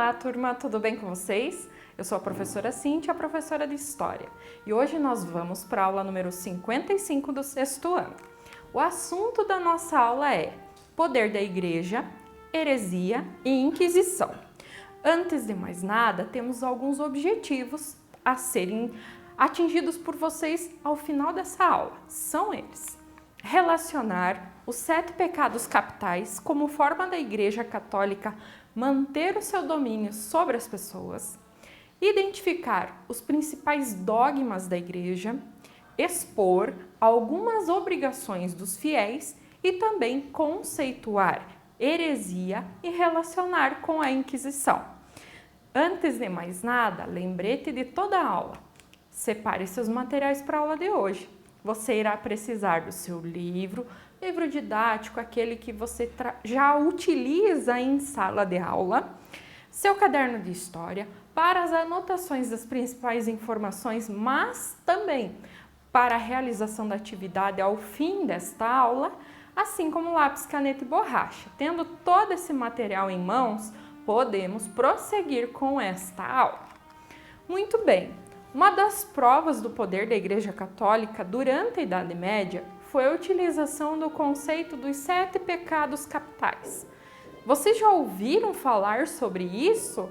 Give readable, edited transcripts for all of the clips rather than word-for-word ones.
Olá, turma, tudo bem com vocês? Eu sou a professora Cíntia, a professora de História, e hoje nós vamos para a aula número 55 do sexto ano. O assunto da nossa aula é Poder da Igreja, Heresia e Inquisição. Antes de mais nada, temos alguns objetivos a serem atingidos por vocês ao final dessa aula. São eles: relacionar os 7 pecados capitais como forma da Igreja Católica manter o seu domínio sobre as pessoas, identificar os principais dogmas da Igreja, expor algumas obrigações dos fiéis e também conceituar heresia e relacionar com a Inquisição. Antes de mais nada, lembrete de toda a aula. Separe seus materiais para a aula de hoje. Você irá precisar do seu livro didático, aquele que você já utiliza em sala de aula, seu caderno de história para as anotações das principais informações, mas também para a realização da atividade ao fim desta aula, assim como lápis, caneta e borracha. Tendo todo esse material em mãos, podemos prosseguir com esta aula. Muito bem, uma das provas do poder da Igreja Católica durante a Idade Média foi a utilização do conceito dos 7 pecados capitais. Vocês já ouviram falar sobre isso?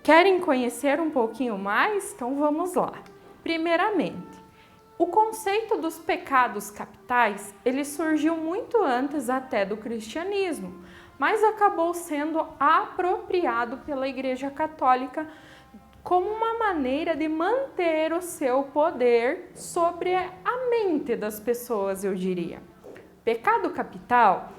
Querem conhecer um pouquinho mais? Então vamos lá. Primeiramente, o conceito dos pecados capitais, ele surgiu muito antes até do cristianismo, mas acabou sendo apropriado pela Igreja Católica como uma maneira de manter o seu poder sobre a mente das pessoas, eu diria. Pecado capital,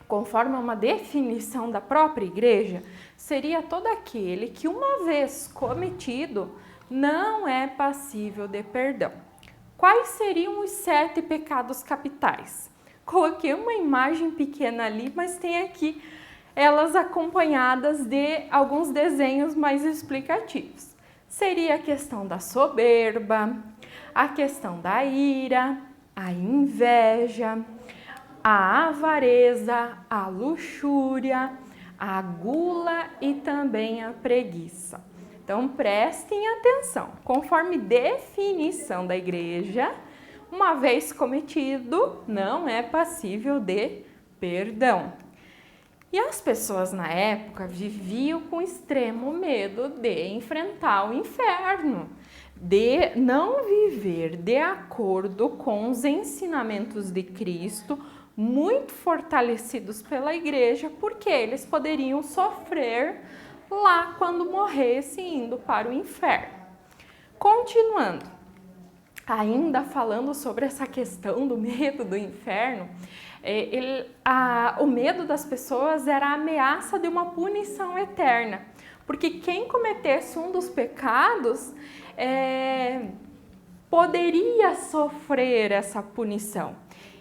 conforme uma definição da própria Igreja, seria todo aquele que, uma vez cometido, não é passível de perdão. Quais seriam os 7 pecados capitais? Coloquei uma imagem pequena ali, mas tem aqui elas acompanhadas de alguns desenhos mais explicativos. Seria a questão da soberba, a questão da ira, a inveja, a avareza, a luxúria, a gula e também a preguiça. Então prestem atenção, conforme definição da Igreja, uma vez cometido, não é passível de perdão. E as pessoas na época viviam com extremo medo de enfrentar o inferno, de não viver de acordo com os ensinamentos de Cristo, muito fortalecidos pela Igreja, porque eles poderiam sofrer lá quando morressem indo para o inferno. Continuando, ainda falando sobre essa questão do medo do inferno, o medo das pessoas era a ameaça de uma punição eterna, porque quem cometesse um dos pecados poderia sofrer essa punição.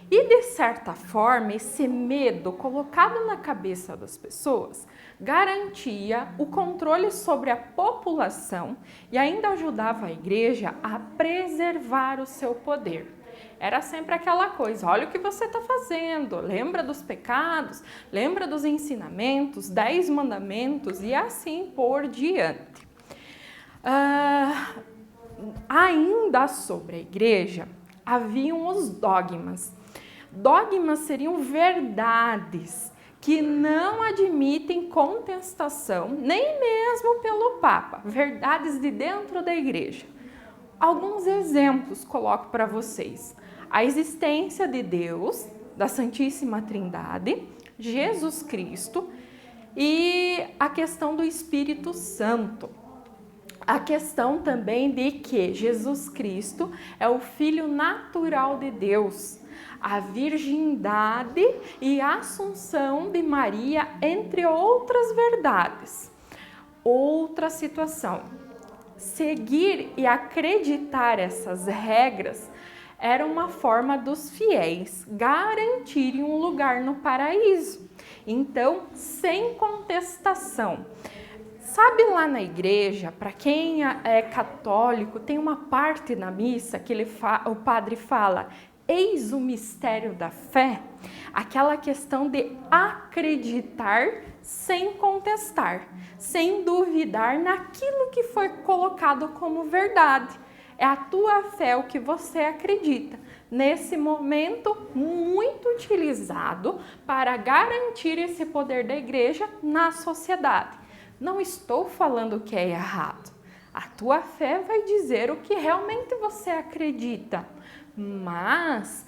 E, de certa forma, esse medo colocado na cabeça das pessoas garantia o controle sobre a população e ainda ajudava a Igreja a preservar o seu poder. Era sempre aquela coisa: olha o que você está fazendo, lembra dos pecados, lembra dos ensinamentos, 10 mandamentos e assim por diante. Ainda sobre a Igreja, haviam os dogmas. Dogmas seriam verdades que não admitem contestação, nem mesmo pelo Papa, verdades de dentro da Igreja. Alguns exemplos coloco para vocês: a existência de Deus, da Santíssima Trindade, Jesus Cristo e a questão do Espírito Santo. A questão também de que Jesus Cristo é o Filho natural de Deus, a virgindade e a assunção de Maria, entre outras verdades. Outra situação: seguir e acreditar essas regras era uma forma dos fiéis garantirem um lugar no paraíso. Então, sem contestação. Sabe, lá na igreja, para quem é católico, tem uma parte na missa que o padre fala: eis o mistério da fé, aquela questão de acreditar sem contestar, sem duvidar naquilo que foi colocado como verdade. É a tua fé, o que você acredita. Nesse momento, muito utilizado para garantir esse poder da igreja na sociedade. Não estou falando que é errado. A tua fé vai dizer o que realmente você acredita. Mas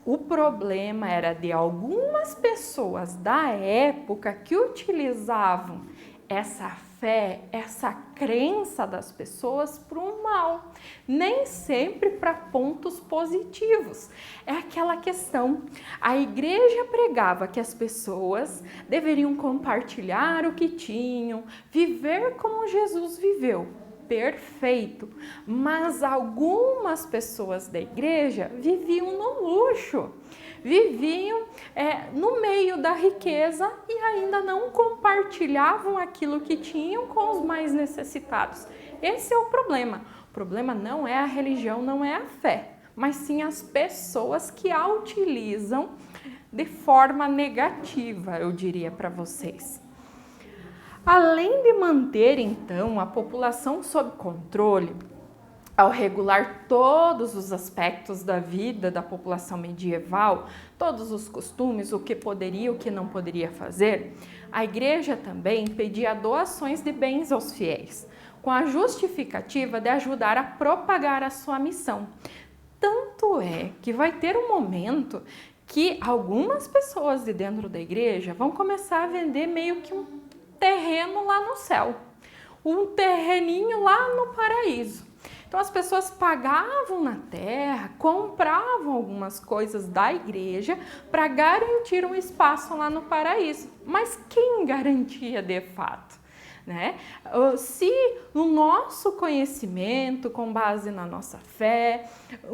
o problema era de algumas pessoas da época que utilizavam essa fé, essa crença das pessoas para o mal, nem sempre para pontos positivos. É aquela questão, a igreja pregava que as pessoas deveriam compartilhar o que tinham, viver como Jesus viveu. Perfeito, mas algumas pessoas da igreja viviam no luxo, viviam no meio da riqueza e ainda não compartilhavam aquilo que tinham com os mais necessitados. Esse é o problema. O problema não é a religião, não é a fé, mas sim as pessoas que a utilizam de forma negativa, eu diria para vocês. Além de manter, então, a população sob controle, ao regular todos os aspectos da vida da população medieval, todos os costumes, o que poderia e o que não poderia fazer, a igreja também pedia doações de bens aos fiéis, com a justificativa de ajudar a propagar a sua missão. Tanto é que vai ter um momento que algumas pessoas de dentro da igreja vão começar a vender meio que um terreno lá no céu, um terreninho lá no paraíso. Então as pessoas pagavam na terra, compravam algumas coisas da igreja para garantir um espaço lá no paraíso. Mas quem garantia de fato? Né? Se o nosso conhecimento, com base na nossa fé,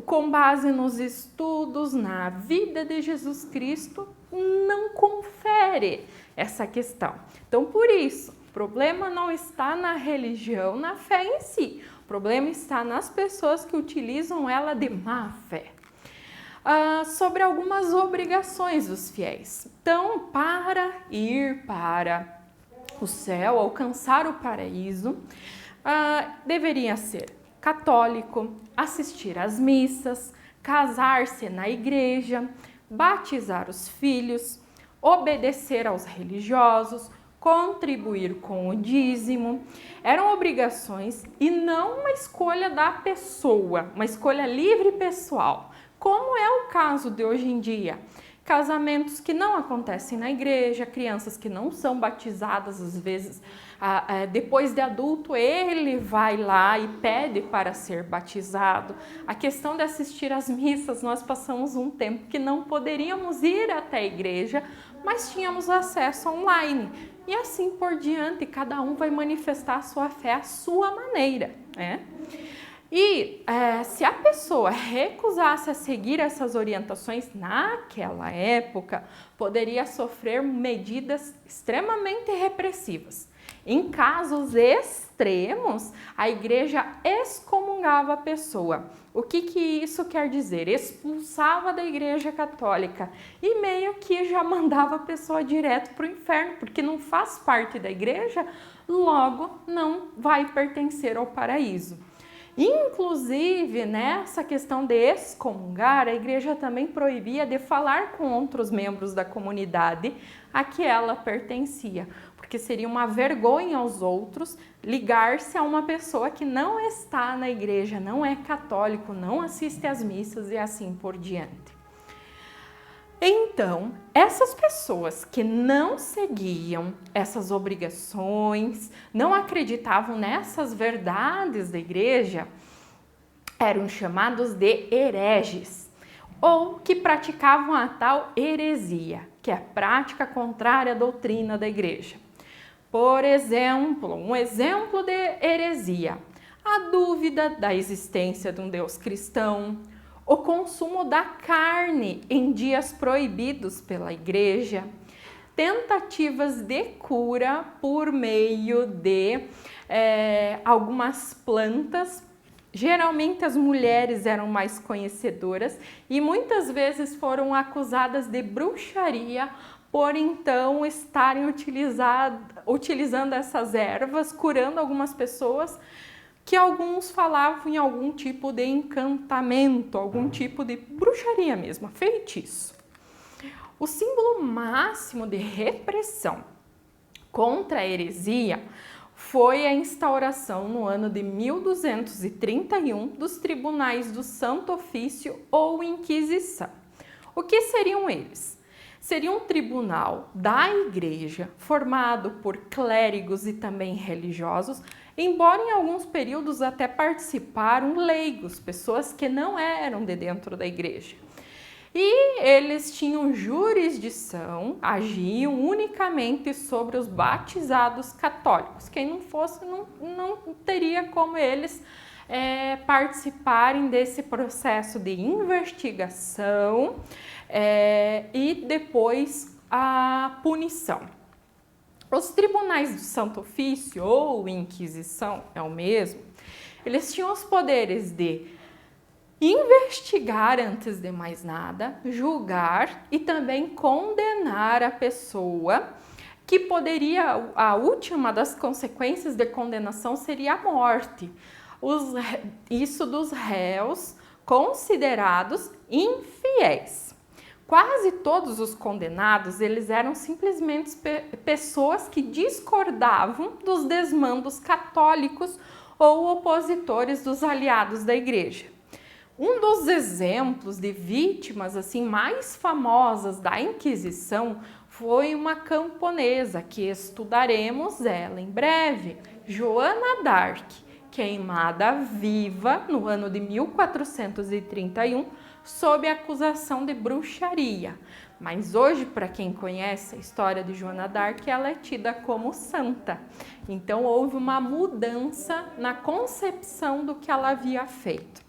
com base nos estudos, na vida de Jesus Cristo, não confere essa questão. Então, por isso, o problema não está na religião, na fé em si. O problema está nas pessoas que utilizam ela de má fé. Sobre algumas obrigações dos fiéis. Então, para ir para o céu, alcançar o paraíso, deveria ser católico, assistir às missas, casar-se na igreja, batizar os filhos, obedecer aos religiosos, contribuir com o dízimo. Eram obrigações e não uma escolha da pessoa, uma escolha livre pessoal, como é o caso de hoje em dia. Casamentos que não acontecem na igreja, crianças que não são batizadas, às vezes, depois de adulto, ele vai lá e pede para ser batizado. A questão de assistir às missas, nós passamos um tempo que não poderíamos ir até a igreja, mas tínhamos acesso online. E assim por diante, cada um vai manifestar a sua fé à sua maneira, né? E se a pessoa recusasse a seguir essas orientações naquela época, poderia sofrer medidas extremamente repressivas. Em casos extremos, a igreja excomungava a pessoa. O que isso quer dizer? Expulsava da igreja católica e meio que já mandava a pessoa direto para o inferno, porque não faz parte da igreja, logo não vai pertencer ao paraíso. Inclusive, nessa questão de excomungar, a igreja também proibia de falar com outros membros da comunidade a que ela pertencia, porque seria uma vergonha aos outros ligar-se a uma pessoa que não está na igreja, não é católico, não assiste às missas e assim por diante. Então, essas pessoas que não seguiam essas obrigações, não acreditavam nessas verdades da igreja, eram chamados de hereges, ou que praticavam a tal heresia, que é a prática contrária à doutrina da igreja. Por exemplo, um exemplo de heresia, a dúvida da existência de um Deus cristão, o consumo da carne em dias proibidos pela igreja, tentativas de cura por meio de algumas plantas. Geralmente as mulheres eram mais conhecedoras e muitas vezes foram acusadas de bruxaria por então estarem utilizando essas ervas, curando algumas pessoas, que alguns falavam em algum tipo de encantamento, algum tipo de bruxaria mesmo, feitiço. O símbolo máximo de repressão contra a heresia foi a instauração no ano de 1231 dos tribunais do Santo Ofício ou Inquisição. O que seriam eles? Seria um tribunal da igreja formado por clérigos e também religiosos, embora em alguns períodos até participaram leigos, pessoas que não eram de dentro da igreja. E eles tinham jurisdição, agiam unicamente sobre os batizados católicos. Quem não fosse, não teria como eles participarem desse processo de investigação e depois a punição. Os tribunais do Santo Ofício ou Inquisição, é o mesmo, eles tinham os poderes de investigar antes de mais nada, julgar e também condenar a pessoa, que poderia, a última das consequências de condenação seria a morte. Isso dos réus considerados infiéis. Quase todos os condenados, eles eram simplesmente pessoas que discordavam dos desmandos católicos ou opositores dos aliados da igreja. Um dos exemplos de vítimas assim mais famosas da Inquisição foi uma camponesa, que estudaremos ela em breve, Joana d'Arc, queimada viva no ano de 1431 sob acusação de bruxaria. Mas hoje, para quem conhece a história de Joana d'Arc, ela é tida como santa. Então houve uma mudança na concepção do que ela havia feito.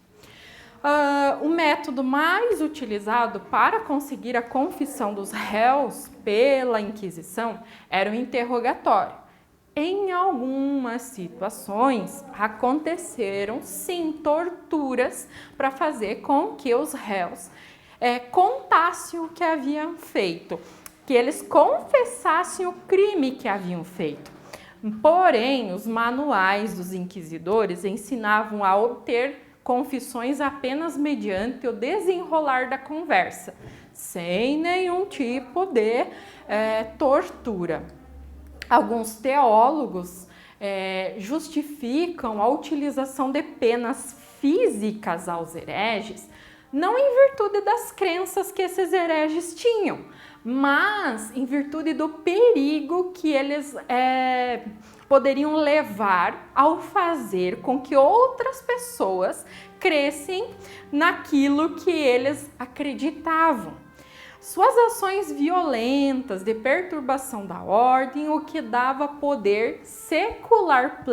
O método mais utilizado para conseguir a confissão dos réus pela Inquisição era o interrogatório. Em algumas situações, aconteceram sim torturas para fazer com que os réus contassem o que haviam feito, que eles confessassem o crime que haviam feito. Porém, os manuais dos inquisidores ensinavam a obter confissões apenas mediante o desenrolar da conversa, sem nenhum tipo de tortura. Alguns teólogos justificam a utilização de penas físicas aos hereges, não em virtude das crenças que esses hereges tinham, mas em virtude do perigo que eles poderiam levar ao fazer com que outras pessoas crescem naquilo que eles acreditavam. Suas ações violentas de perturbação da ordem, o que dava poder secular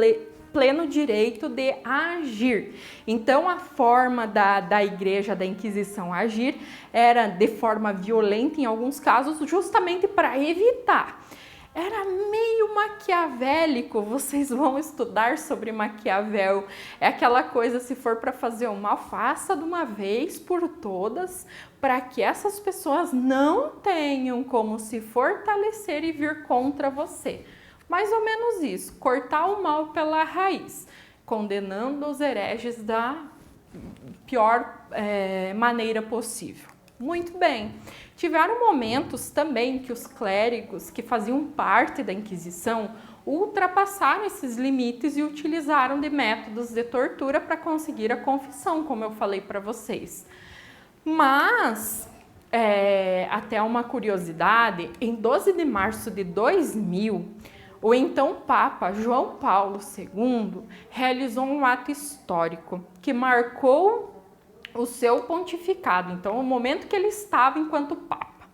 pleno direito de agir. Então, a forma da igreja, da Inquisição agir era de forma violenta em alguns casos, justamente para evitar. Era meio maquiavélico, vocês vão estudar sobre Maquiavel. É aquela coisa, se for para fazer o mal, faça de uma vez por todas, para que essas pessoas não tenham como se fortalecer e vir contra você. Mais ou menos isso, cortar o mal pela raiz, condenando os hereges da pior maneira possível. Muito bem. Tiveram momentos também que os clérigos que faziam parte da Inquisição ultrapassaram esses limites e utilizaram de métodos de tortura para conseguir a confissão, como eu falei para vocês. Mas, até uma curiosidade, em 12 de março de 2000, o então Papa João Paulo II realizou um ato histórico que marcou o seu pontificado, então o momento que ele estava enquanto Papa.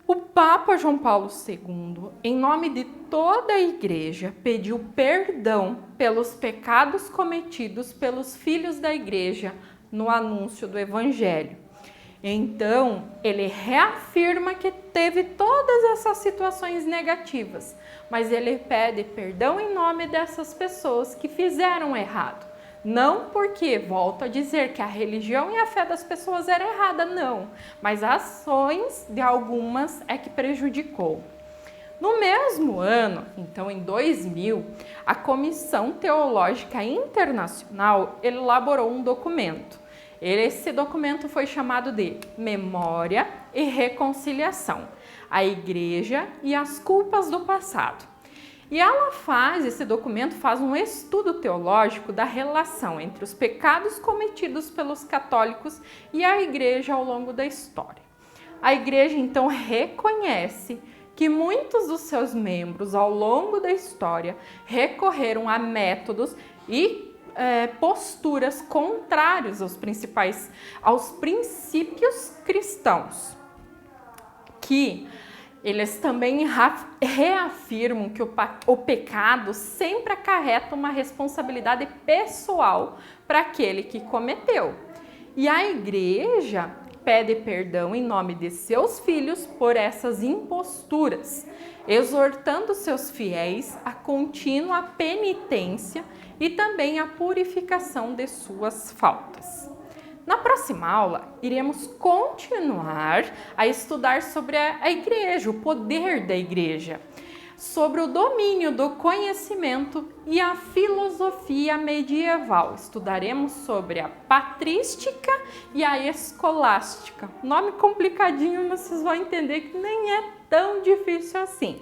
O Papa João Paulo II, em nome de toda a Igreja, pediu perdão pelos pecados cometidos pelos filhos da Igreja no anúncio do Evangelho. Então, ele reafirma que teve todas essas situações negativas, mas ele pede perdão em nome dessas pessoas que fizeram errado. Não porque, volto a dizer, que a religião e a fé das pessoas era errada, não, mas as ações de algumas é que prejudicou. No mesmo ano, então em 2000, a Comissão Teológica Internacional elaborou um documento. Esse documento foi chamado de Memória e Reconciliação, a Igreja e as Culpas do Passado. E esse documento faz um estudo teológico da relação entre os pecados cometidos pelos católicos e a Igreja ao longo da história. A Igreja, então, reconhece que muitos dos seus membros, ao longo da história, recorreram a métodos e posturas contrários aos princípios cristãos, que eles também reafirmam que o pecado sempre acarreta uma responsabilidade pessoal para aquele que cometeu. E a Igreja pede perdão em nome de seus filhos por essas imposturas, exortando seus fiéis a contínua penitência e também a purificação de suas faltas. Na próxima aula, iremos continuar a estudar sobre a Igreja, o poder da Igreja, sobre o domínio do conhecimento e a filosofia medieval. Estudaremos sobre a patrística e a escolástica. Nome complicadinho, mas vocês vão entender que nem é tão difícil assim.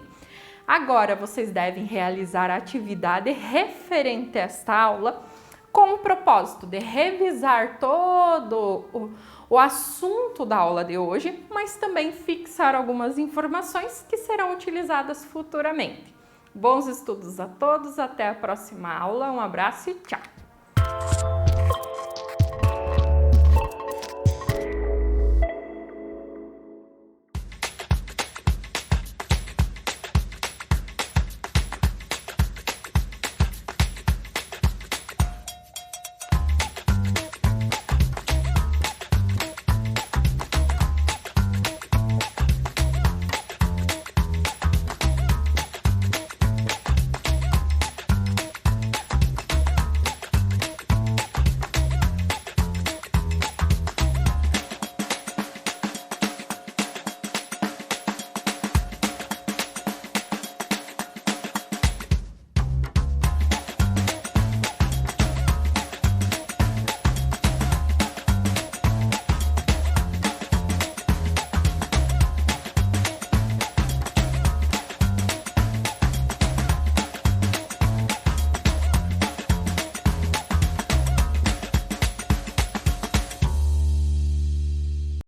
Agora, vocês devem realizar a atividade referente a esta aula com o propósito de revisar todo o assunto da aula de hoje, mas também fixar algumas informações que serão utilizadas futuramente. Bons estudos a todos, até a próxima aula, um abraço e tchau!